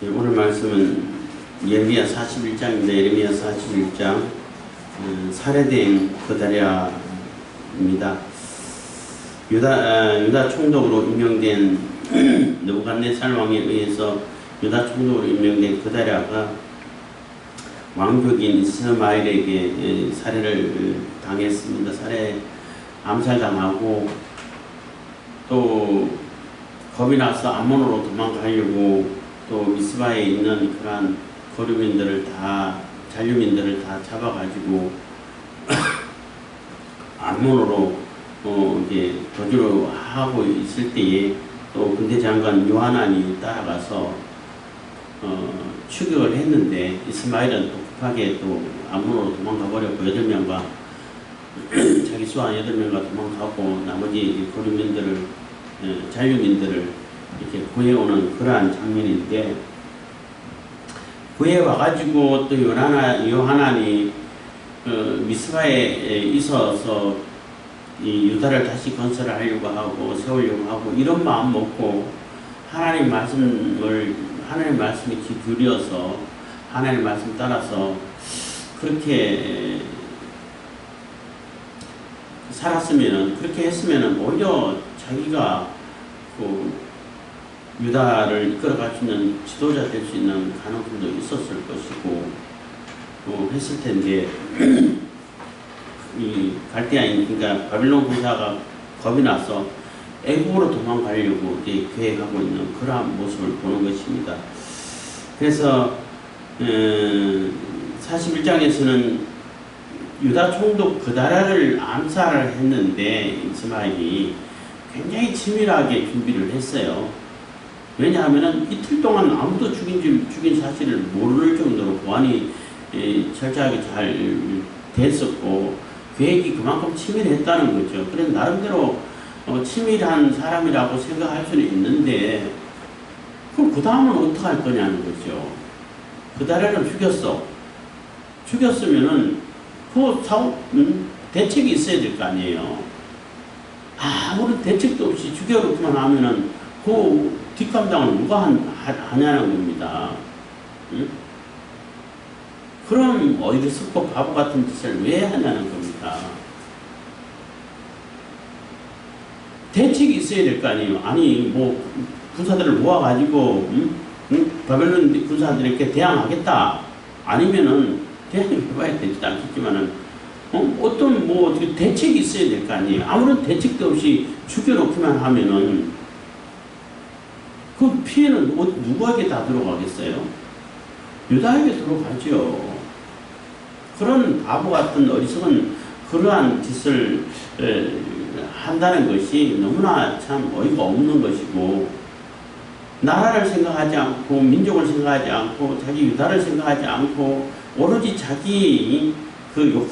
예, 오늘 말씀은 예레미야 41장입니다. 예레미야 41장 살해된 그다랴입니다. 유다 총독으로 임명된 느부갓네살 왕에 의해서 유다 총독으로 임명된 그다랴가 왕족인 이스마엘에게 살해를 당했습니다. 암살당하고 또 겁이 나서 암몬으로 도망가려고 또 미스바에 있는 그러한 잔류민들을 다 잡아가지고 암몬으로 이제 도주를 하고 있을 때에 또 군대 장관 요하난이 따라가서 추격을 했는데 이스마엘은 또 급하게 또 암몬으로 도망가 버렸고 8명과 자기 수하 8명과 도망가고 나머지 잔류민들을 이렇게 구해오는 그러한 장면인데, 구해와가지고 또 요하난이 미스바에 있어서 이 유다를 다시 건설하려고 하고 세우려고 하고 이런 마음 먹고 하나님 말씀에 귀 기울여서 하나님 말씀 따라서 그렇게 그렇게 했으면은 오히려 자기가 유다를 이끌어갈 수 있는 지도자 될 수 있는 가능성도 있었을 것이고 했을 텐데 이 갈대아인 그러니까 바빌론 군사가 겁이 나서 애국으로 도망가려고 이제 계획하고 있는 그러한 모습을 보는 것입니다. 그래서 41장에서는 유다 총독 그다랴를 암살했는데 이스마엘이 굉장히 치밀하게 준비를 했어요. 왜냐하면 이틀 동안 아무도 죽인 사실을 모를 정도로 보안이 철저하게 잘 됐었고 계획이 그만큼 치밀했다는 거죠. 그래서 나름대로 치밀한 사람이라고 생각할 수는 있는데 그럼 그 다음은 어떻게 할 거냐는 거죠. 그다랴를 죽였으면은 대책이 있어야 될 거 아니에요. 아무런 대책도 없이 죽여놓고만 하면은 그 뒷감당을 누가 하냐는 겁니다. 응? 그럼 어리석고 바보 같은 짓을 왜 하냐는 겁니다. 대책이 있어야 될 거 아니에요. 아니 군사들을 모아가지고 바벨론 군사들에게 대항하겠다. 아니면은 대항해봐야 되지도 않겠지만은 어떻게 대책이 있어야 될 거 아니에요. 아무런 대책도 없이 죽여놓기만 하면은 그 피해는 누구에게 다 들어가겠어요? 유다에게 들어가죠. 그런 바보 같은 어리석은 그러한 짓을 한다는 것이 너무나 참 어이가 없는 것이고, 나라를 생각하지 않고 민족을 생각하지 않고 자기 유다를 생각하지 않고 오로지 자기 그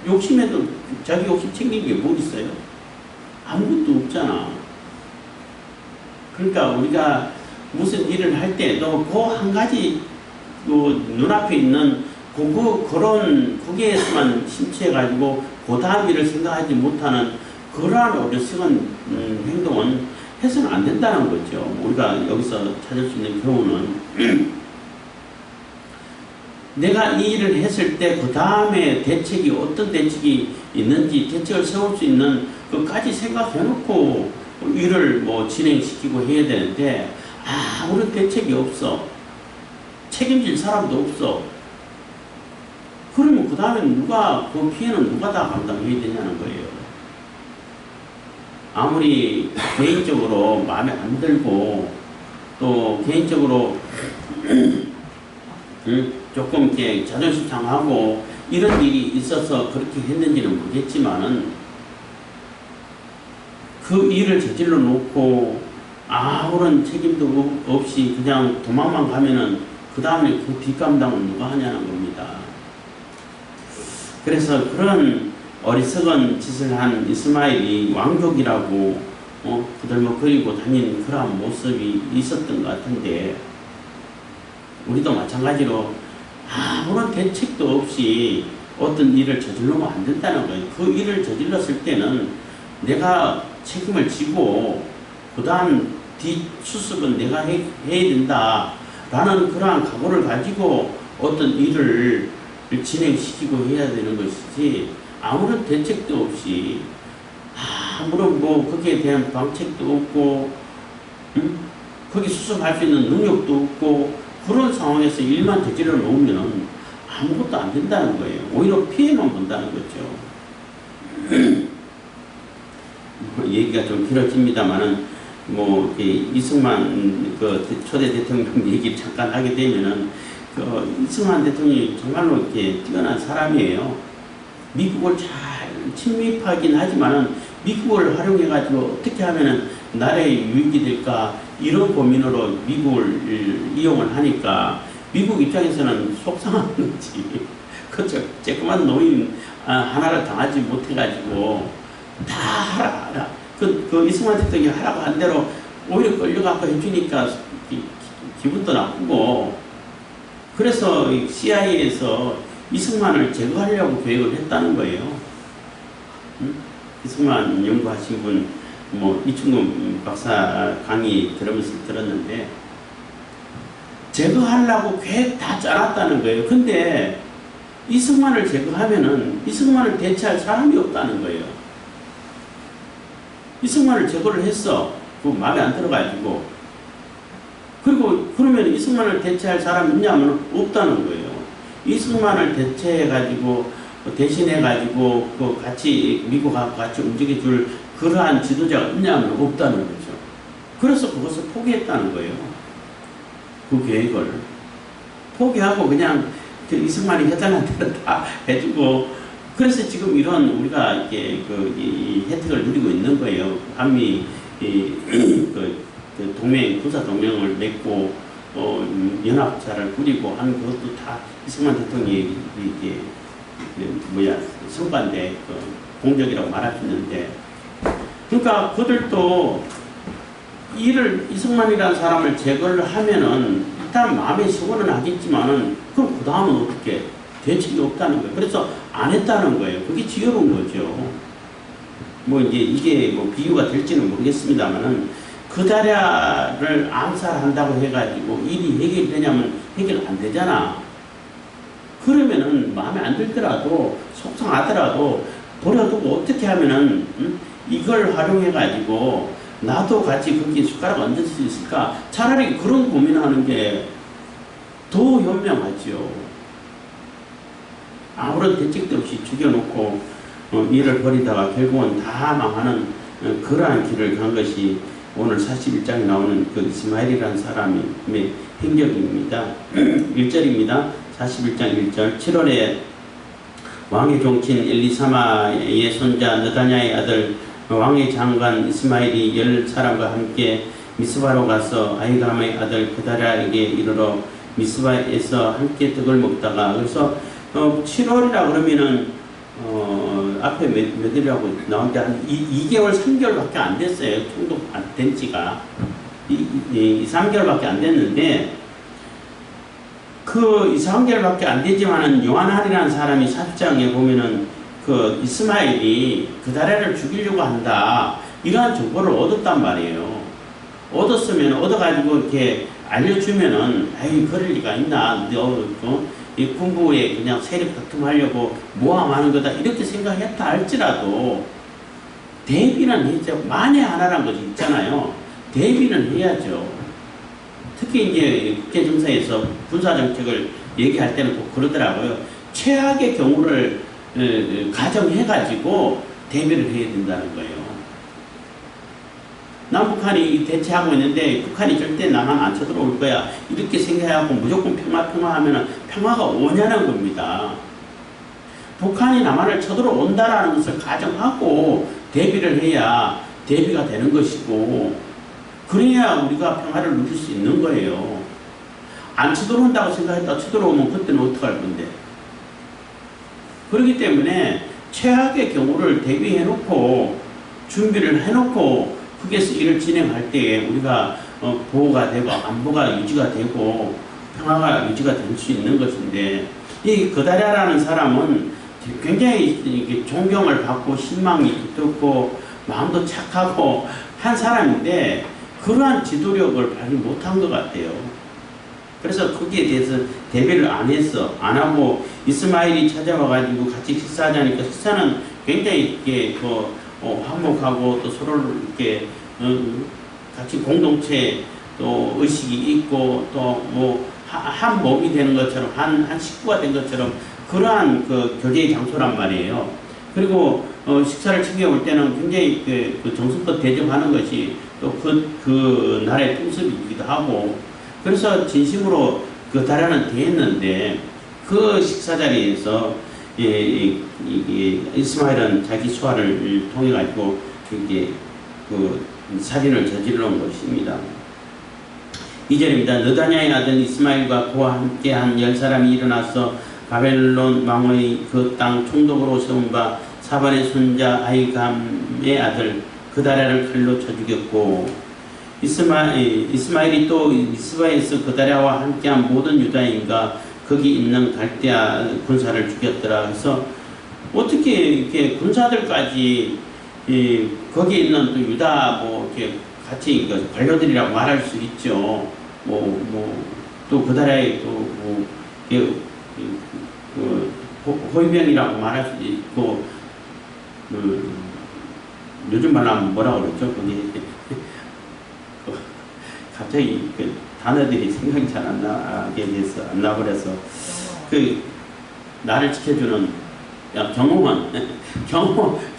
욕심에도 자기 욕심 챙긴 게 뭐 있어요? 아무것도 없잖아. 그러니까 우리가 무슨 일을 할 때도 그 한 가지 눈앞에 있는 거기에서만 심취해가지고 그 다음 일을 생각하지 못하는 그러한 어리석은 행동은 해서는 안 된다는 거죠. 우리가 여기서 찾을 수 있는 교훈은 내가 이 일을 했을 때 그 다음에 어떤 대책이 있는지 대책을 세울 수 있는 것까지 생각해놓고 일을 진행시키고 해야 되는데 아무런 대책이 없어. 책임질 사람도 없어. 그러면 그 다음에 그 피해는 누가 다 감당해야 되냐는 거예요. 아무리 개인적으로 마음에 안 들고 또 개인적으로 조금 이렇게 자존심 상하고 이런 일이 있어서 그렇게 했는지는 모르겠지만은 그 일을 저질러 놓고 아무런 책임도 없이 그냥 도망만 가면은 그 다음에 그 뒷감당은 누가 하냐는 겁니다. 그래서 그런 어리석은 짓을 한 이스마엘이 왕족이라고 부들먹거리고 다니는 그러한 모습이 있었던 것 같은데, 우리도 마찬가지로 아무런 대책도 없이 어떤 일을 저질러면 안 된다는 거예요. 그 일을 저질렀을 때는 내가 책임을 지고 그 다음 뒷수습은 내가 해야 된다 라는 그러한 각오를 가지고 어떤 일을 진행시키고 해야 되는 것이지, 아무런 대책도 없이, 아무런 뭐 거기에 대한 방책도 없고, 거기 수습할 수 있는 능력도 없고, 그런 상황에서 일만 저질러 놓으면 아무것도 안 된다는 거예요. 오히려 피해만 본다는 거죠. 얘기가 좀 길어집니다만은, 뭐 이승만 그 초대 대통령 얘기를 잠깐 하게 되면은, 그 이승만 대통령이 정말로 이렇게 뛰어난 사람이에요. 미국을 잘 침입하긴 하지만은 미국을 활용해가지고 어떻게 하면은 나라에 유익이 될까, 이런 고민으로 미국을 이용을 하니까 미국 입장에서는 속상한 거지. 그저 조그만 노인 하나를 당하지 못해가지고 다 하라. 그 이승만 대통령이 하라고 한 대로 오히려 끌려가고 해주니까 기분도 나쁘고, 그래서 CIA에서 이승만을 제거하려고 계획을 했다는 거예요. 이승만 연구하신 분, 뭐 이충금 박사 강의 들으면서 들었는데, 제거하려고 계획 다 짜놨다는 거예요. 근데 이승만을 제거하면은 이승만을 대체할 사람이 없다는 거예요. 이승만을 제거를 했어. 그 마음에 안 들어가지고. 그리고 그러면 이승만을 대체할 사람이 있냐면 없다는 거예요. 이승만을 대체해가지고, 대신해가지고, 그 같이, 미국하고 같이 움직여줄 그러한 지도자가 있냐면 없다는 거죠. 그래서 그것을 포기했다는 거예요. 그 계획을. 포기하고 그냥 이승만이 해달라는 대로 다 해주고, 그래서 지금 이런 우리가 이렇게 이 혜택을 누리고 있는 거예요. 한미, 동맹, 군사 동맹을 맺고, 연합사를 꾸리고 하는 그것도 다 이승만 대통령이 성과인데, 공적이라고 말할 수 있는데, 그러니까 그들도 이승만이라는 사람을 제거를 하면은 일단 마음의 시원은 하겠지만은, 그럼 그 다음은 어떻게 대책이 없다는 거예요. 그래서 안 했다는 거예요. 그게 지혜로운 거죠. 뭐 이제 이게 뭐 비유가 될지는 모르겠습니다만은, 그다랴를 암살한다고 해가지고 일이 해결되냐면 해결 안 되잖아. 그러면은 마음에 안 들더라도, 속상하더라도 버려두고 어떻게 하면은 이걸 활용해가지고 나도 같이 거기에 숟가락 얹을 수 있을까? 차라리 그런 고민하는 게 더 현명하지요. 아무런 대책도 없이 죽여놓고 일을 벌이다가 결국은 다 망하는 그러한 길을 간 것이 오늘 41장에 나오는 그 이스마엘이라는 사람의 행적입니다. 1절입니다. 41장 1절. 7월에 왕의 종친 엘리사마의 손자 느다냐의 아들 왕의 장관 이스마엘이 10사람과 함께 미스바로 가서 아히감의 아들 그다랴에게 이르러 미스바에서 함께 떡을 먹다가, 그래서 7월이라 그러면은 앞에 몇일이라고 나오는데 한 2개월 3개월밖에 안 됐어요. 총독 된 지가 3개월밖에 안 됐는데, 그 3개월밖에 안 되지만은 요한할이라는 사람이 4장에 보면은 그 이스마엘이 그다랴를 죽이려고 한다, 이러한 정보를 얻었단 말이에요. 얻어가지고 이렇게 알려주면은, 에이, 그럴 리가 있나, 이 군부에 그냥 세력 다툼하려고 모함하는 거다, 이렇게 생각했다 할지라도 대비는 해야죠. 만에 하나란 것이 있잖아요. 대비는 해야죠. 특히 이제 국제정세에서 군사정책을 얘기할 때는 꼭 그러더라고요. 최악의 경우를 가정해가지고 대비를 해야 된다는 거예요. 남북한이 대치하고 있는데 북한이 절대 나만 안 쳐들어올 거야, 이렇게 생각하고 무조건 평화하면 평화가 오냐는 겁니다. 북한이 남한을 쳐들어온다라는 것을 가정하고 대비를 해야 대비가 되는 것이고, 그래야 우리가 평화를 누릴 수 있는 거예요. 안 쳐들어온다고 생각했다 쳐들어오면 그때는 어떡할 건데. 그렇기 때문에 최악의 경우를 대비해놓고 준비를 해놓고 거기에서 일을 진행할 때에 우리가 보호가 되고 안보가 유지가 되고 평화가 유지가 될 수 있는 것인데, 이 그다랴라는 사람은 굉장히 존경을 받고 신망이 두텁고 마음도 착하고 한 사람인데 그러한 지도력을 발휘 못한 것 같아요. 그래서 거기에 대해서 대비를 안 했어. 안 하고 이스마엘이 찾아와가지고 같이 식사하자니까 식사는 굉장히 이렇게 화목하고 또 서로를 이렇게 같이 공동체 또 의식이 있고 또 뭐 한 몸이 되는 것처럼 한 식구가 된 것처럼 그러한 그 교제의 장소란 말이에요. 그리고 식사를 챙겨올 때는 굉장히 그 정성껏 대접하는 것이 또 그 나라의 풍습이기도 하고 그래서 진심으로 그 다라는 대했는데 그 식사 자리에서 이스마엘은 자기 수하를 통해 가지고 이게 그 살인을 저지르는 것입니다. 2절입니다. 느다냐의 아들 이스마엘과 그와 함께한 10사람이 일어나서 바벨론 왕의 그 땅 총독으로 세운 바 사반의 손자 아이감의 아들 그다랴를 칼로 쳐 죽였고 이스마엘이 또 미스바에서 그다랴와 함께한 모든 유다인과 거기 있는 갈대아 군사를 죽였더라. 그래서 어떻게 이렇게 군사들까지 거기 있는 또 유다 이렇게 같이 관료들이라고 말할 수 있죠. 또 그다라의 호위병이라고 말할 수도 있고, 요즘 말로 하면 뭐라고 그러죠? 갑자기 그 단어들이 생각이 잘 안 나게 돼서, 안 나버려서, 나를 지켜주는,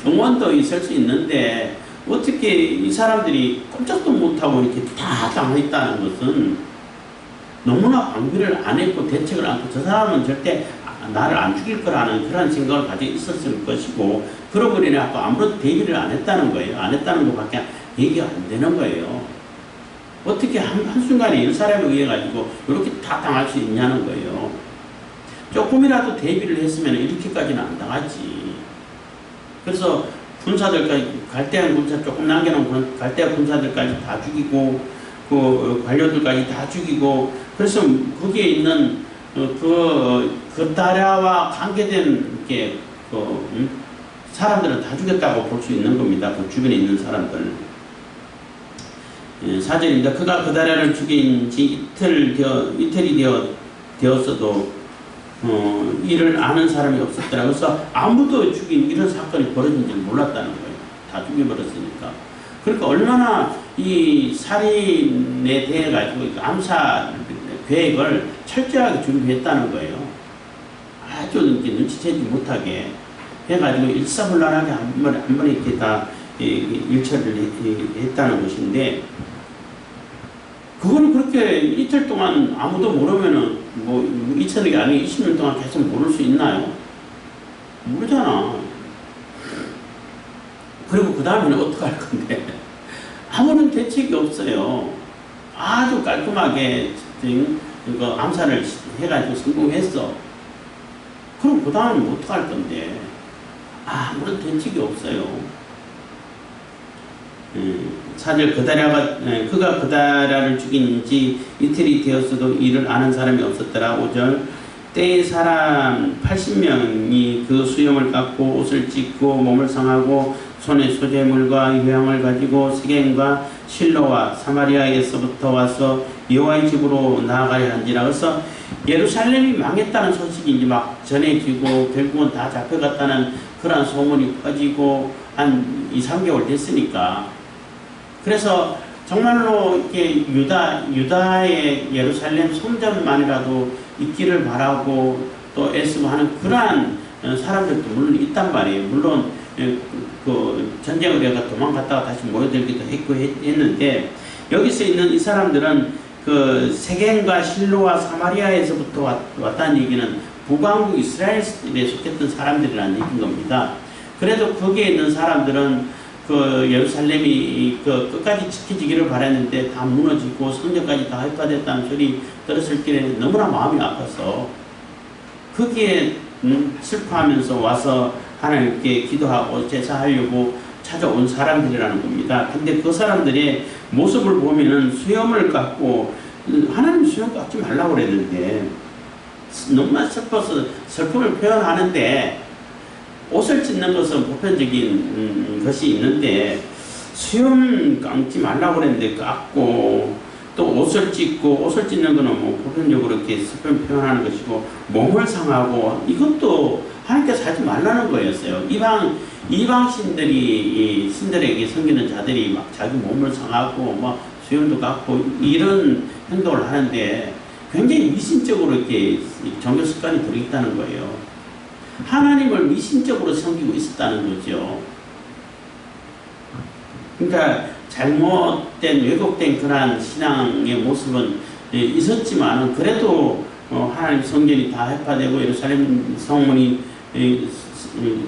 경호원도 있을 수 있는데, 어떻게 이 사람들이 꼼짝도 못하고 이렇게 다 당했다는 것은 너무나 방비를 안 했고 대책을 않고 저 사람은 절대 나를 안 죽일 거라는 그런 생각을 가지고 있었을 것이고 그러고 인해서 아무런 대비를 안 했다는 거예요. 안 했다는 것밖에 얘기가 안 되는 거예요. 어떻게 한순간에 이 사람에 의해 가지고 이렇게 다 당할 수 있냐는 거예요. 조금이라도 대비를 했으면 이렇게까지는 안 당하지. 그래서 군사들까지, 갈대아 군사 조금 남겨놓은 갈대아 군사들까지 다 죽이고, 그 관료들까지 다 죽이고, 그래서 거기에 있는 그다랴와 관계된 게 사람들은 다 죽였다고 볼 수 있는 겁니다. 그 주변에 있는 사람들. 4절입니다. 그가 그다랴를 죽인 지 이틀이 되었어도 이를 아는 사람이 없었더라. 그래서 아무도 죽인 이런 사건이 벌어진 줄 몰랐다는 거예요. 다 죽여버렸으니까. 그러니까 얼마나 이 살인에 대해 가지고 암살 계획을 철저하게 준비했다는 거예요. 아주 눈치채지 못하게 해가지고 일사불란하게 한 번에 이렇게 다 일처리를 했다는 것인데, 그거는 그렇게 이틀 동안 아무도 모르면은 이틀이 아니고 20년 동안 계속 모를 수 있나요? 모르잖아. 그리고 그 다음에는 어떡할 건데? 아무런 대책이 없어요. 아주 깔끔하게 암살을 해가지고 성공했어. 그럼 그 다음에는 어떡할 건데? 아무런 대책이 없어요. 4절 그가 그다랴를 죽인 지 이틀이 되었어도 이를 아는 사람이 없었더라. 5절 때의 사람 80명이 그 수염을 깎고 옷을 찢고 몸을 상하고 손에 소재물과 유향을 가지고 세겜과 실로와 사마리아에서부터 와서 여호와의 집으로 나아가려 한지라. 그래서 예루살렘이 망했다는 소식이 이제 막 전해지고 결국은 다 잡혀갔다는 그러한 소문이 퍼지고 한 2-3개월 됐으니까, 그래서 정말로 이렇게 유다의 예루살렘 성전만이라도 있기를 바라고 또 애쓰고 하는 그러한 사람들도 물론 있단 말이에요. 물론 그 전쟁을 해가 도망갔다가 다시 모여들기도 했고 했는데, 여기서 있는 이 사람들은 그 세겜과 실로와 사마리아에서부터 왔다는 얘기는 북왕국 이스라엘에 속했던 사람들이라는 얘기인 겁니다. 그래도 거기에 있는 사람들은 그 예루살렘이 그 끝까지 지켜지기를 바랐는데 다 무너지고 성전까지 다 헐값됐다는 소리 들었을 때 너무나 마음이 아파서 거기에 슬퍼하면서 와서 하나님께 기도하고 제사하려고 찾아온 사람들이라는 겁니다. 근데 그 사람들의 모습을 보면은 수염을 깎고, 하나님 수염 깎지 말라고 그랬는데 너무나 슬퍼서 슬픔을 표현하는데, 옷을 찢는 것은 보편적인 것이 있는데 수염 깎지 말라고 그랬는데 깎고, 또 옷을 찢고, 옷을 찢는 거는 뭐 보편적으로 이렇게 슬픔 표현하는 것이고, 몸을 상하고, 이것도 하나님께서 하지 말라는 거였어요. 이방신들이, 이 신들에게 섬기는 자들이 막 자기 몸을 상하고, 막 수염도 갖고, 이런 행동을 하는데, 굉장히 미신적으로 이렇게 종교 습관이 들어있다는 거예요. 하나님을 미신적으로 섬기고 있었다는 거죠. 그러니까 잘못된 왜곡된 그러한 신앙의 모습은 있었지만 그래도 하나님 성전이 다 해파되고 예루살렘 성문이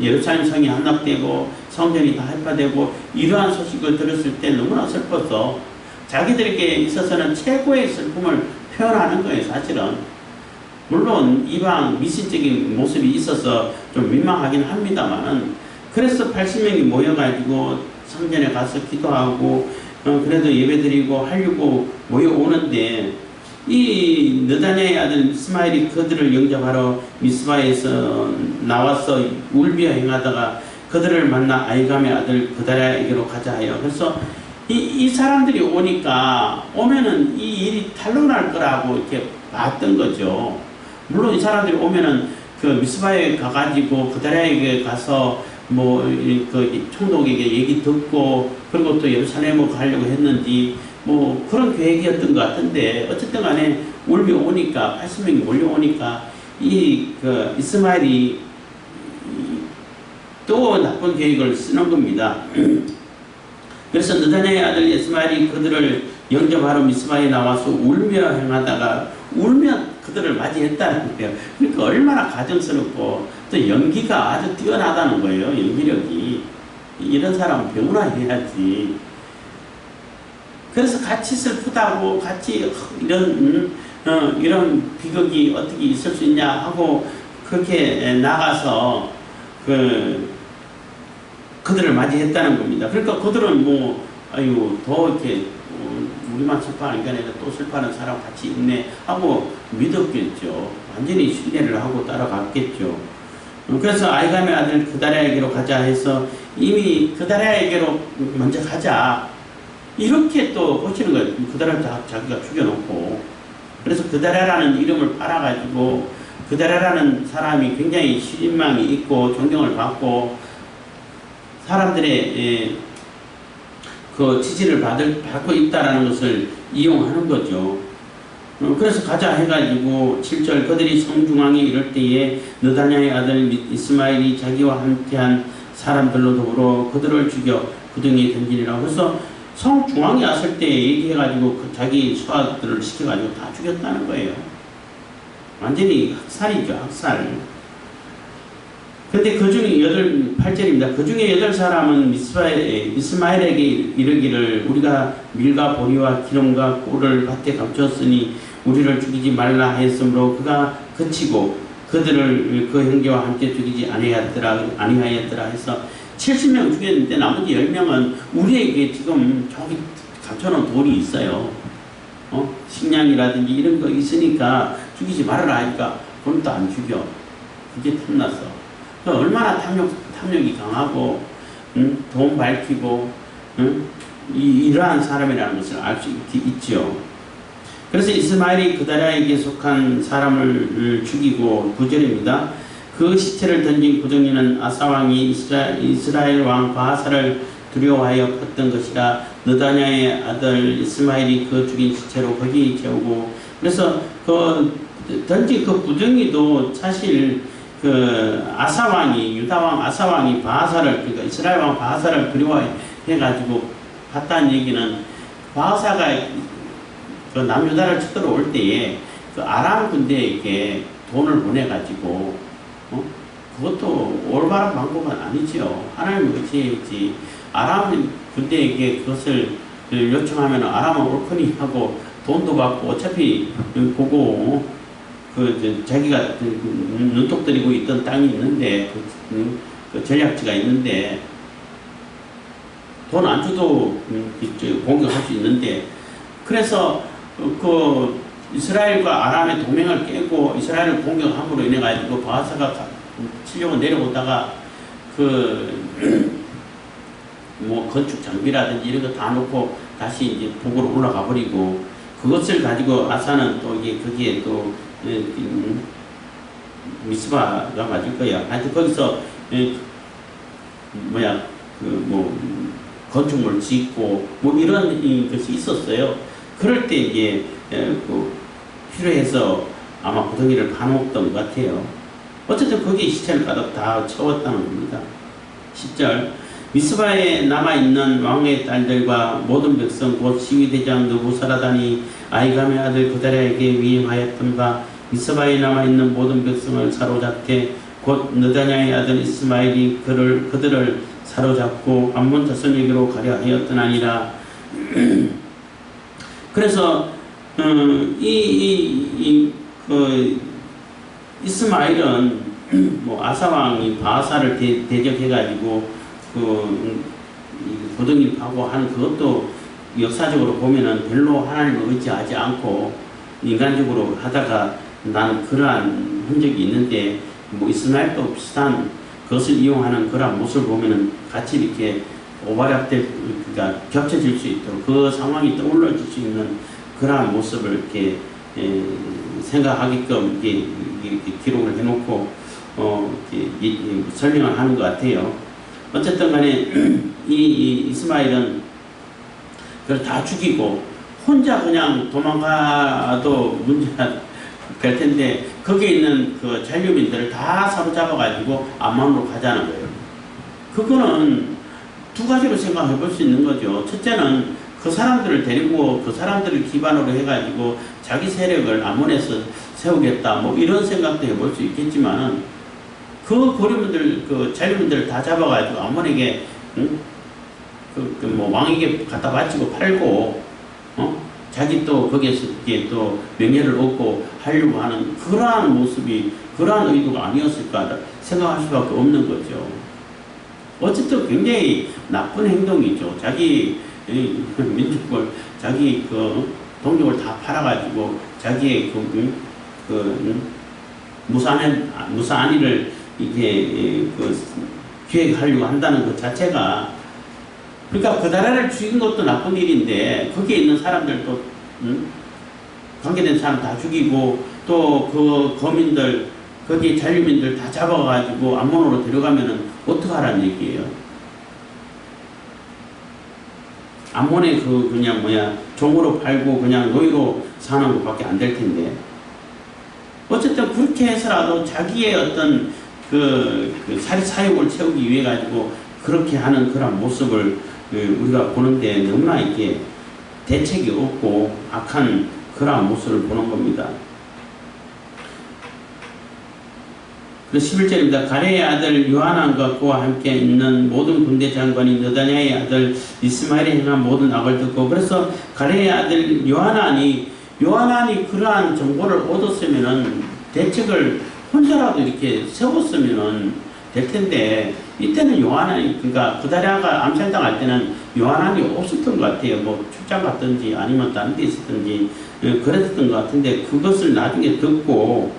예루살렘 성이 함락되고 성전이 다 해파되고 이러한 소식을 들었을 때 너무나 슬퍼서 자기들에게 있어서는 최고의 슬픔을 표현하는 거예요. 사실은 물론 이방 미신적인 모습이 있어서 좀 민망하긴 합니다만은 그래서 80명이 모여가지고 성전에 가서 기도하고 그래도 예배드리고 하려고 모여오는데 이 느다냐의 아들 이스마엘이 그들을 영접하러 미스바에서 나와서 울비어 행하다가 그들을 만나 아이감의 아들 그다랴에게로 가자 하여 그래서 이 사람들이 오면은 이 일이 탄로날 거라고 이렇게 봤던 거죠. 물론 이 사람들이 오면은 그 미스바에 가가지고 그다랴에게 가서 그 총독에게 얘기 듣고 그리고 또 예루살렘으로 가려고 했는지 뭐 그런 계획이었던 것 같은데 어쨌든 간에 오니까 80명이 몰려오니까 그 이스마엘이 또 나쁜 계획을 쓰는 겁니다. 그래서 느다냐의 아들 이스마엘이 그들을 영접하러 미스바에 나와서 울며 행하다가 울며 그들을 맞이했다는 거예요. 그러니까 얼마나 가정스럽고 또 연기가 아주 뛰어나다는 거예요. 연기력이. 이런 사람은 배우나 해야지. 그래서 같이 슬프다고 같이 이런 비극이 어떻게 있을 수 있냐 하고 그렇게 나가서 그들을 맞이했다는 겁니다. 그러니까 그들은 더 이렇게 우리만 슬퍼하는 게 아니라 또 슬퍼하는 사람 같이 있네 하고 믿었겠죠. 완전히 신뢰를 하고 따라갔겠죠. 그래서 아이감의 아들 그다랴에게로 가자 해서 이미 그다랴에게로 먼저 가자 이렇게 또 보시는 거예요. 그다랴를 자기가 죽여놓고 그래서 그다랴라는 이름을 팔아가지고 그다랴라는 사람이 굉장히 신망이 있고 존경을 받고 사람들의 그 지지를 받고 있다라는 것을 이용하는 거죠. 그래서 가자 해가지고 7절 그들이 성중앙에 이를 때에 느다냐의 아들 이스마엘이 자기와 함께한 사람들로 더불어 그들을 죽여 구덩이에 던지니라. 그래서 성중앙에 왔을 때 얘기해가지고 자기 수하들을 시켜가지고 다 죽였다는 거예요. 완전히 학살이죠. 학살. 근데 그 중에 8절입니다. 그 중에 8사람은 이스마엘에게 이르기를 우리가 밀과 보리와 기름과 꿀을 밭에 감췄으니 우리를 죽이지 말라 했으므로 그가 그치고 그들을 그 형제와 함께 죽이지 아니하였더라 해서 70명 죽였는데 나머지 10명은 우리에게 지금 저기 감춰놓은 돌이 있어요. 식량이라든지 이런 거 있으니까 죽이지 말아라 하니까 그건 또 안 죽여. 그게 탐났어. 얼마나 탐욕이 강하고 돈 밝히고 이러한 사람이라는 것을 알 수 있죠. 그래서 이스마엘이 그다랴에게 속한 사람을 죽이고 9절입니다. 그 시체를 던진 구덩이는 아사왕이 이스라엘 왕 바하사를 두려워하여 팠던 것이라 느다냐의 아들 이스마엘이 그 죽인 시체로 거기 재우고 그래서 그 던진 그 구덩이도 사실 그 아사왕이 유다왕 아사왕이 바하사를 그러니까 이스라엘 왕 바하사를 두려워해가지고 봤다는 얘기는 바하사가 그 남유다를 쳐들어 올 때에 그 아람 군대에게 돈을 보내가지고 그것도 올바른 방법은 아니지요. 하나님이 어찌했지 아람 군대에게 그것을 요청하면 아람은 옳거니 하고 돈도 받고 어차피 보고 자기가 눈독 들이고 있던 땅이 있는데 그 전략지가 있는데 돈 안 줘도 공격할 수 있는데 그래서 그 이스라엘과 아람의 동맹을 깨고 이스라엘을 공격함으로 인해 가지고 바하사가 치려고 내려오다가 건축 장비라든지 이런 거 다 놓고 다시 이제 북으로 올라가 버리고 그것을 가지고 아사는 또 이게 거기에 또 미스바가 맞을 거야. 하여튼 거기서 건축물 짓고 뭐 이런 것이 있었어요. 그럴 때 이게 필요해서 아마 고등이를 파놓았던 것 같아요. 어쨌든 거기에 시체를 가득 다 채웠다는 겁니다. 10절 미스바에 남아있는 왕의 딸들과 모든 백성 곧 시위대장 느부사라단이 아이감의 아들 그다랴에게 위임하였던 바 미스바에 남아있는 모든 백성을 사로잡되 곧 느다냐의 아들 이스마엘이 그들을 사로잡고 암몬 자손에게로 가려 하였더나니라. 그래서 이스마엘은 뭐 아사왕이 바하사를 대적해가지고 고등이를 파고 한 그것도 역사적으로 보면은 별로 하나님을 의지하지 않고 인간적으로 하다가 난 그러한 흔적이 있는데 뭐 이스마엘도 비슷한 그것을 이용하는 그러한 모습을 보면은 같이 이렇게 오버랩될 그러니까 겹쳐질 수 있도록 그 상황이 떠올라질 수 있는 그러한 모습을 이렇게 생각하게끔 이렇게 기록을 해놓고 이렇게 설명을 하는 것 같아요. 어쨌든 간에 이 이스마엘은 그걸 다 죽이고 혼자 그냥 도망가도 문제가 될 텐데 거기에 있는 그 잔류민들을 다 사로잡아가지고 암몬으로 가자는 거예요. 그거는 두 가지로 생각해 볼 수 있는 거죠. 첫째는 그 사람들을 데리고 그 사람들을 기반으로 해가지고 자기 세력을 암몬에서 세우겠다 뭐 이런 생각도 해볼 수 있겠지만은 그 고려민들 그 잔류민들을 다 잡아가지고 암몬에게 뭐 왕에게 갖다 바치고 팔고 자기 또 거기에서 또 명예를 얻고 하려고 하는 그러한 모습이 그러한 의도가 아니었을까 생각할 수밖에 없는 거죠. 어쨌든 굉장히 나쁜 행동이죠. 자기 민족을 자기 그 동족을 다 팔아가지고 자기의 무사안위를 이게 기획하려고 한다는 것 자체가 그러니까 그다라를 죽인 것도 나쁜 일인데 거기에 있는 사람들도 관계된 사람 다 죽이고 또 그 거민들 거기 잔류민들 다 잡아가지고 암몬으로 데려가면은 어떡하라는 얘기예요. 암몬의 그냥 종으로 팔고 그냥 노예로 사는 것밖에 안 될 텐데 어쨌든 그렇게 해서라도 자기의 어떤 그 사욕을 채우기 위해 가지고 그렇게 하는 그런 모습을 우리가 보는데 너무나 이게 대책이 없고 악한 그러한 모습을 보는 겁니다. 그래서 11절입니다. 가레의 아들 요하난과 그와 함께 있는 모든 군대 장관이 느다냐의 아들 이스마엘이 행한 모든 악을 듣고 그래서 가레의 아들 요하난이 그러한 정보를 얻었으면은 대책을 혼자라도 이렇게 세웠으면은 될 텐데 이때는 요하난이 그러니까 그다랴가 암살당할 때는 요하난이 없었던 것 같아요. 뭐 출장 갔든지 아니면 다른 데 있었든지 그랬던 것 같은데 그것을 나중에 듣고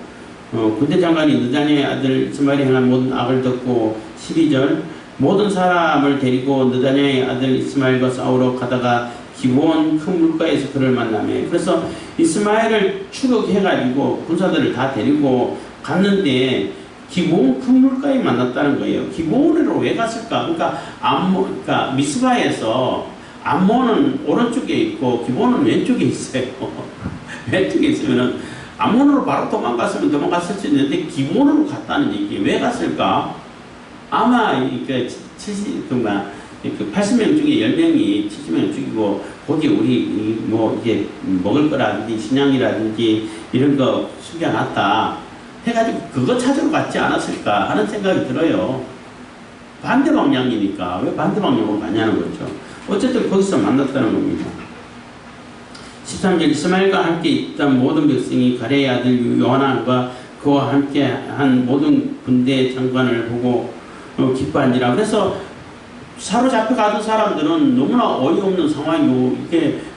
군대 장관이 느다냐의 아들 이스마엘이 행한 모든 악을 듣고 12절 모든 사람을 데리고 느다냐의 아들 이스마엘과 싸우러 가다가 기브온 큰 물가에서 그를 만나매 그래서 이스마엘을 추격해가지고 군사들을 다 데리고 갔는데 기브온 큰 물가에 만났다는 거예요. 기브온으로 왜 갔을까? 그러니까 미스바에서 암몬은 오른쪽에 있고 기브온은 왼쪽에 있어요. 왼쪽에 있으면은 암몬으로 바로 도망갔으면 도망갔을 수 있는데 기브온으로 갔다는 얘기. 왜 갔을까? 아마 80명 중에 10명이 70명 죽이고 거기 우리 뭐 이게 먹을 거라든지 식량이라든지 이런 거 숨겨놨다 해가지고 그거 찾으러 갔지 않았을까 하는 생각이 들어요. 반대 방향이니까 왜 반대 방향으로 가냐는 거죠. 어쨌든 거기서 만났다는 겁니다. 13절 이스마엘과 함께 있던 모든 백성이 가레의 아들 요하난과 그와 함께 한 모든 군대 장관을 보고 기뻐한지라. 그래서 사로잡혀 가던 사람들은 너무나 어이없는 상황이고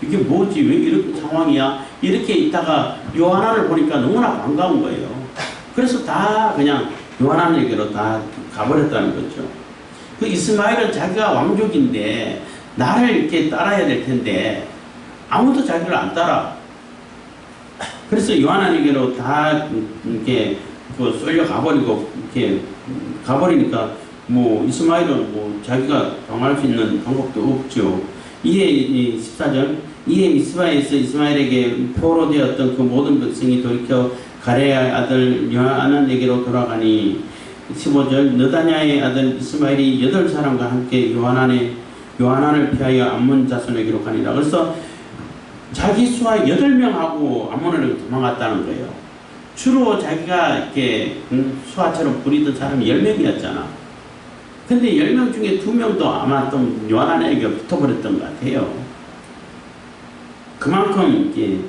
이게 뭐지 왜 이런 상황이야 이렇게 있다가 요하난을 보니까 너무나 반가운 거예요. 그래서 다 그냥 요하난에게로 다 가버렸다는 거죠. 그 이스마엘은 자기가 왕족인데 나를 이렇게 따라야 될 텐데 아무도 자기를 안 따라. 그래서 요한에게로 다 이렇게 그 쏠려 가버리고 이렇게 가버리니까 뭐 이스마엘은 뭐 자기가 방어할 수 있는 방법도 없죠. 이에 14절 이에 미스바에서 이스마엘에게 포로되었던 그 모든 백성이 돌이켜 가레아의 아들 요하난에게로 돌아가니 15절 느다냐의 아들 이스마엘이 8사람과 함께 요하난을 피하여 암몬 자손에게로 가니라. 그래서 자기 수하 8명하고 암몬으로 도망갔다는 거예요. 주로 자기가 이렇게 수하처럼 부리던 사람이 10명이었잖아. 근데 10명 중에 2명도 아마 좀 요한에게 붙어버렸던 것 같아요. 그만큼 이렇게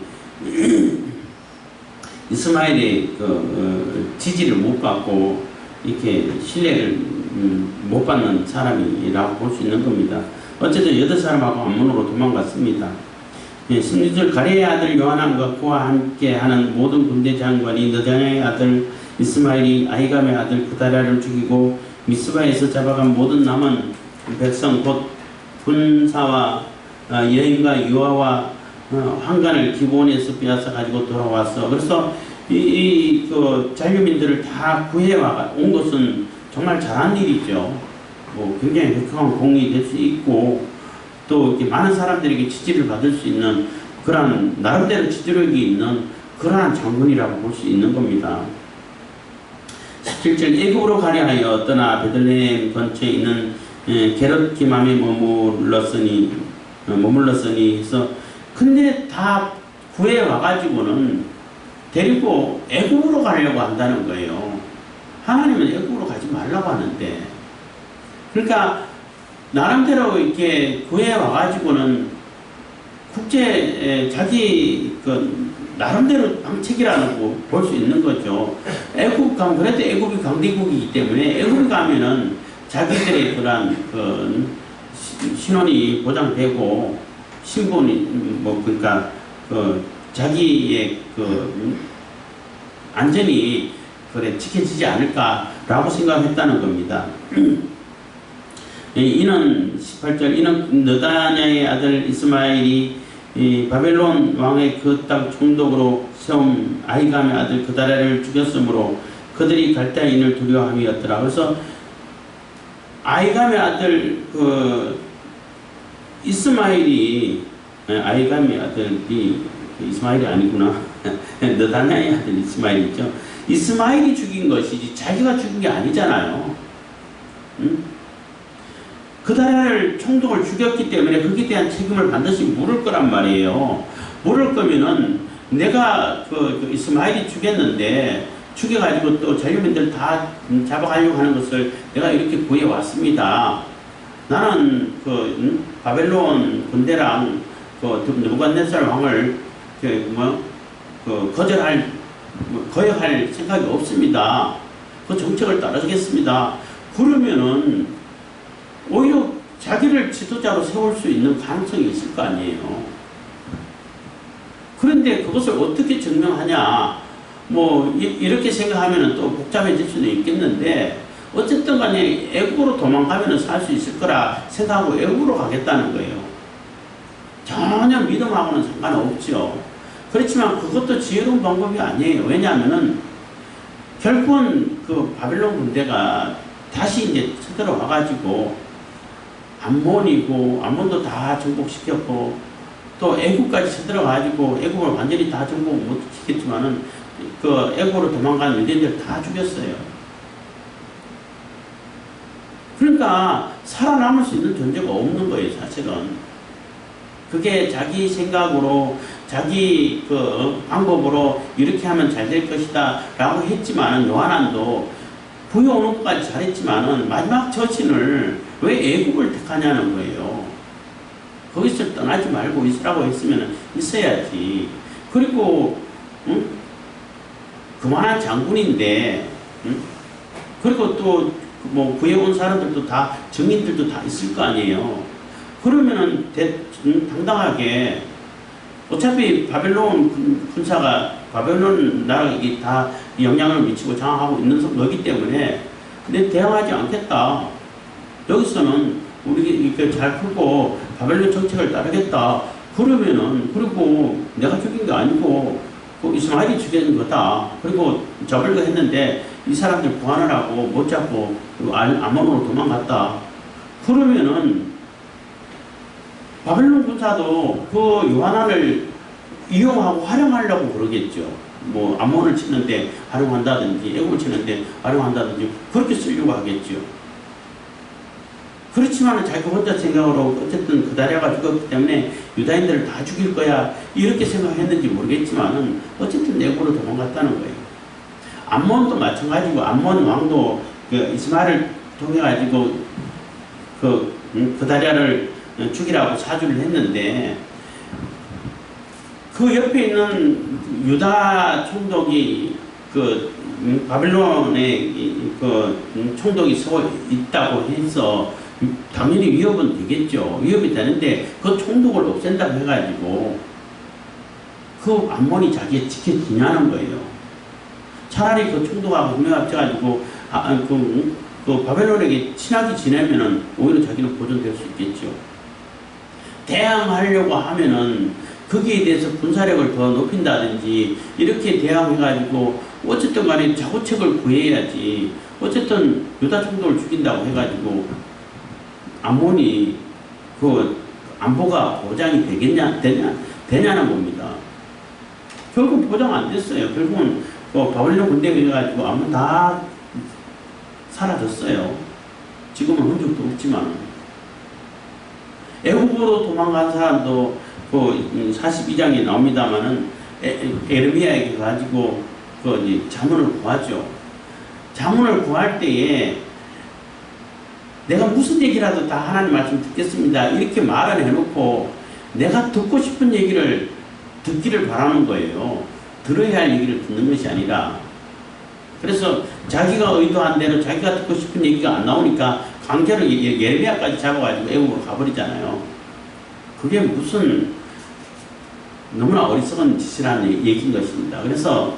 이스마엘의 지지를 못 받고 이렇게 신뢰를 못 받는 사람이라고 볼 수 있는 겁니다. 어쨌든 8사람하고 암몬으로 도망갔습니다. 16절 가레의 아들 요하난과 그와 함께 하는 모든 군대 장관이 느다냐의 아들 이스마엘이 아히감의 아들 그다랴를 죽이고 미스바에서 잡아간 모든 남은 백성 곧 군사와 여인과 유아와 황간을 기본에서 빼앗아 가지고 돌아왔어. 그래서 그 자유민들을 다 구해와 온 것은 정말 잘한 일이죠. 뭐 굉장히 획한 공이 될 수 있고 또 이렇게 많은 사람들에게 지지를 받을 수 있는 그러한 나름대로 지도력이 있는 그러한 장군이라고 볼 수 있는 겁니다. 17절 애굽으로 가려 하여 떠나 베들레헴 근처에 있는 게롯 기맘에 머물렀으니 해서 근데 다 구해 와가지고는 데리고 애굽으로 가려고 한다는 거예요. 하나님은 애굽으로 가지 말라고 하는데 그러니까 나름대로 이렇게 구해 와가지고는 자기 나름대로 방책이라고 볼 수 있는 거죠. 애굽 가면 그래도 애굽이 강대국이기 때문에 애굽 가면은 자기들의 그런 신원이 보장되고 신분이 그러니까 자기의 안전이 지켜지지 않을까라고 생각했다는 겁니다. 이는 18절 이는 느다냐의 아들 이스마엘이 바벨론 왕의 그 땅 총독으로 세운 아히감의 아들 그다랴를 죽였으므로 그들이 갈대아인을 두려워함이었더라. 그래서 아히감의 아들 이스마엘이 아히감의 아들이 이스마엘이 아니구나. 느다냐의 아들 이스마엘이죠. 이스마엘이 죽인 것이지 자기가 죽인 게 아니잖아요. 그다랴를 총독을 죽였기 때문에 거기에 대한 책임을 반드시 물을 거란 말이에요. 물을 거면은 내가 이스마엘이 죽였는데 죽여가지고 또 자유민들 다 잡아가려고 하는 것을 내가 이렇게 구해왔습니다. 나는 바벨론 군대랑 느부갓네살 왕을 거역할 생각이 없습니다. 그 정책을 따르겠습니다. 그러면은 오히려 자기를 지도자로 세울 수 있는 가능성이 있을 거 아니에요. 그런데 그것을 어떻게 증명하냐 이렇게 생각하면 또 복잡해질 수는 있겠는데 어쨌든 간에 애국으로 도망가면 살 수 있을 거라 생각하고 애국으로 가겠다는 거예요. 전혀 믿음하고는 상관없죠. 그렇지만 그것도 지혜로운 방법이 아니에요. 왜냐하면은 결국은 바벨론 군대가 다시 이제 쳐들어 와가지고 암몬도 다 정복시켰고 또 애국까지 쳐들어 가지고 애국을 완전히 다 정복 못 시켰지만은 애국으로 도망간 유대인들 다 죽였어요. 그러니까 살아남을 수 있는 존재가 없는 거예요, 사실은. 그게 자기 생각으로 자기 방법으로 이렇게 하면 잘 될 것이다 라고 했지만은 요한도 구해오는 것까지 잘했지만은 마지막 처신을 왜 애국을 택하냐는 거예요. 거기서 떠나지 말고 있으라고 했으면 있어야지. 그리고 그만한 장군인데 그리고 또 구해온 사람들도 다 정인들도 다 있을 거 아니에요. 그러면은 당당하게 어차피 바벨론 군사가 바벨론 나라에 다 영향을 미치고 장악하고 있는 거기 때문에 근데 대항하지 않겠다. 여기서는 우리 이렇게 잘 풀고 바벨론 정책을 따르겠다. 그러면은 그리고 내가 죽인 게 아니고 그 이스마엘이 죽인 거다. 그리고 잡으려고 했는데 이 사람들 구하느라고 못 잡고 아몬으로 도망갔다. 그러면은 바벨론 군사도 그 요하난을 이용하고 활용하려고 그러겠죠. 뭐 아몬을 치는데 활용한다든지 애국을 치는데 활용한다든지 그렇게 쓰려고 하겠죠. 그렇지만 자기 혼자 생각으로 어쨌든 그다랴가 죽었기 때문에 유다인들을 다 죽일 거야 이렇게 생각했는지 모르겠지만 어쨌든 내고로 도망갔다는 거예요. 암몬도 마찬가지고 암몬 왕도 그 이스마엘을 통해 가지고 그다랴를 죽이라고 사주를 했는데 그 옆에 있는 유다 총독이 바벨론에 총독이 서 있다고 해서 당연히 위협은 되겠죠. 위협이 되는데 그 총독을 없앤다고 해가지고 그 암몬이 자기가 지켜지냐는 거예요. 차라리 그 총독하고 협력해가지고 그 바벨론에게 친하게 지내면은 오히려 자기는 보존될 수 있겠죠. 대항하려고 하면은 거기에 대해서 군사력을 더 높인다든지 이렇게 대항해가지고 어쨌든 간에 자구책을 구해야지. 어쨌든 유다 총독을 죽인다고 해가지고 암몬이 그 안보가 보장이 되냐는 겁니다. 결국 보장 안 됐어요. 결국은 바벨론 군대가 해가지고 암몬 다 사라졌어요. 지금은 흔적도 없지만. 애국으로 도망간 사람도 그 42장에 나옵니다만은 에르미야에게 가지고 자문을 구하죠. 자문을 구할 때에 내가 무슨 얘기라도 다 하나님 말씀 듣겠습니다. 이렇게 말을 해놓고 내가 듣고 싶은 얘기를 듣기를 바라는 거예요. 들어야 할 얘기를 듣는 것이 아니라. 그래서 자기가 의도한 대로 자기가 듣고 싶은 얘기가 안 나오니까 강제로 예레미야까지 잡아가지고 애국으로 가버리잖아요. 그게 무슨 너무나 어리석은 짓이라는 얘기인 것입니다. 그래서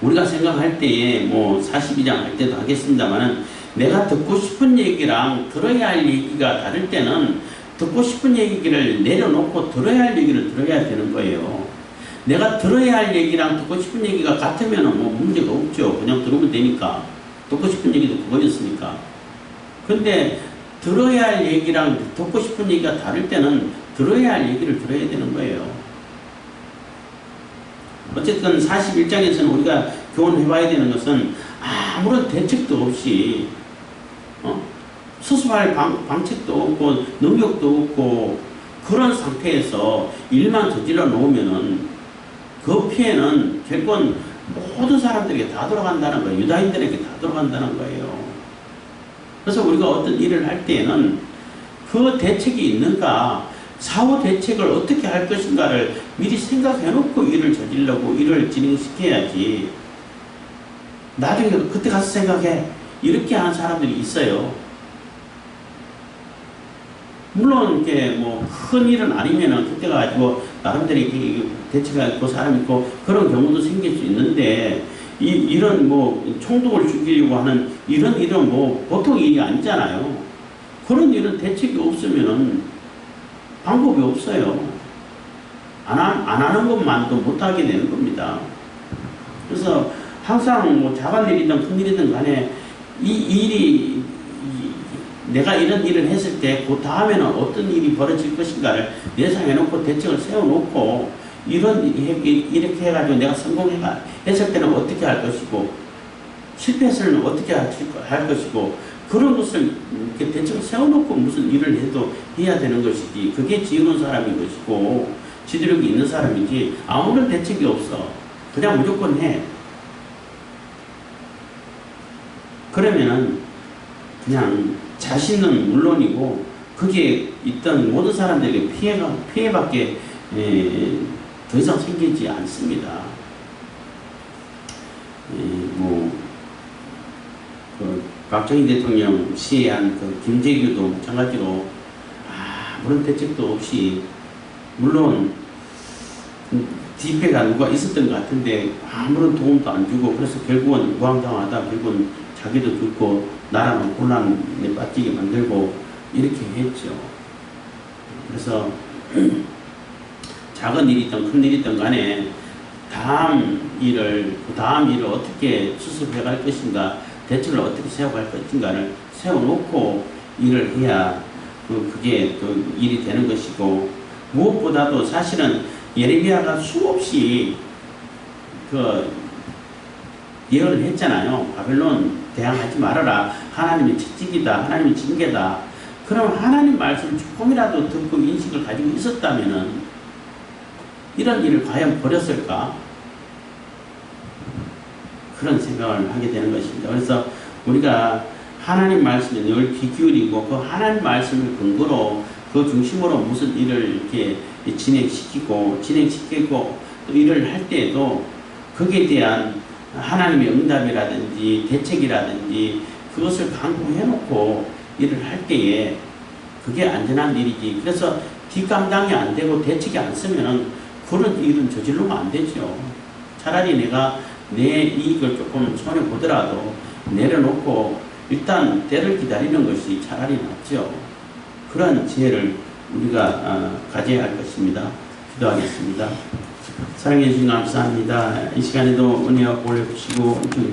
우리가 생각할 때에 뭐 42장 할 때도 하겠습니다만은 내가 듣고 싶은 얘기랑 들어야 할 얘기가 다를 때는 듣고 싶은 얘기를 내려놓고 들어야 할 얘기를 들어야 되는 거예요. 내가 들어야 할 얘기랑 듣고 싶은 얘기가 같으면 뭐 문제가 없죠. 그냥 들으면 되니까. 듣고 싶은 얘기도 그거였으니까. 근데 들어야 할 얘기랑 듣고 싶은 얘기가 다를 때는 들어야 할 얘기를 들어야 되는 거예요. 어쨌든 41장에서는 우리가 교훈해봐야 되는 것은 아무런 대책도 없이 수습할 방책도 없고 능력도 없고 그런 상태에서 일만 저질러 놓으면은 그 피해는 결국은 모든 사람들에게 다 돌아간다는 거예요. 유다인들에게 다 돌아간다는 거예요. 그래서 우리가 어떤 일을 할 때에는 그 대책이 있는가, 사후 대책을 어떻게 할 것인가를 미리 생각해 놓고 일을 저지르려고 일을 진행시켜야지. 나중에 그때 가서 생각해. 이렇게 하는 사람들이 있어요. 물론 이렇게 뭐 큰 일은 아니면은 그때 가지고 나름대로 이렇게 대책가 있고 사람 있고 그런 경우도 생길 수 있는데 이런 뭐 총독을 죽이려고 하는 이런 일은 뭐 보통 일이 아니잖아요. 그런 일은 대책이 없으면은 방법이 없어요. 안 하는 것만도 못하게 되는 겁니다. 그래서 항상 뭐 작은 일이든 큰 일이든 간에 이 일이 내가 이런 일을 했을 때 그 다음에는 어떤 일이 벌어질 것인가를 예상해놓고 대책을 세워놓고 이렇게 해가지고 내가 성공했을 때는 어떻게 할 것이고 실패했을 때는 어떻게 할 것이고 그런 것을 이렇게 대책을 세워놓고 무슨 일을 해야 되는 것이지. 그게 지혜로운 사람인 것이고 지도력이 있는 사람이지. 아무런 대책이 없어. 그냥 무조건 해. 그러면은 그냥 자신은 물론이고 거기에 있던 모든 사람들에게 피해밖에 더 이상 생기지 않습니다. 박정희 대통령 시해한 김재규도 마찬가지로 아무런 대책도 없이 물론 뒷배가 누가 있었던 것 같은데 아무런 도움도 안 주고 그래서 결국은 우왕좌왕하다 결국은 자기도 죽고 나라는 혼란에 빠지게 만들고 이렇게 했죠. 그래서 작은 일이든 큰 일이든 간에 다음 일을 어떻게 수습해 갈 것인가, 대책을 어떻게 세워갈 것인가를 세워놓고 일을 해야 그게 또 일이 되는 것이고, 무엇보다도 사실은 예레미야가 수없이 예언을 했잖아요. 바벨론 대항하지 말아라. 하나님의 채찍이다. 하나님의 징계다. 그럼 하나님 말씀을 조금이라도 듣고 인식을 가지고 있었다면은 이런 일을 과연 버렸을까? 그런 생각을 하게 되는 것입니다. 그래서 우리가 하나님 말씀에 늘 귀 기울이고 그 하나님 말씀을 근거로 그 중심으로 무슨 일을 이렇게 진행시키고 또 일을 할 때에도 거기에 대한 하나님의 응답이라든지 대책이라든지 그것을 강구해 놓고 일을 할 때에 그게 안전한 일이지. 그래서 뒷감당이 안 되고 대책이 안 쓰면은 그런 일은 저질러면 안 되죠. 차라리 내가 내 이익을 조금 손해보더라도 내려놓고 일단 때를 기다리는 것이 차라리 낫죠. 그런 지혜를 우리가 가져야 할 것입니다. 기도하겠습니다. 사랑해 주신 감사합니다. 이 시간에도 은혜와 보호해 주시고 주님을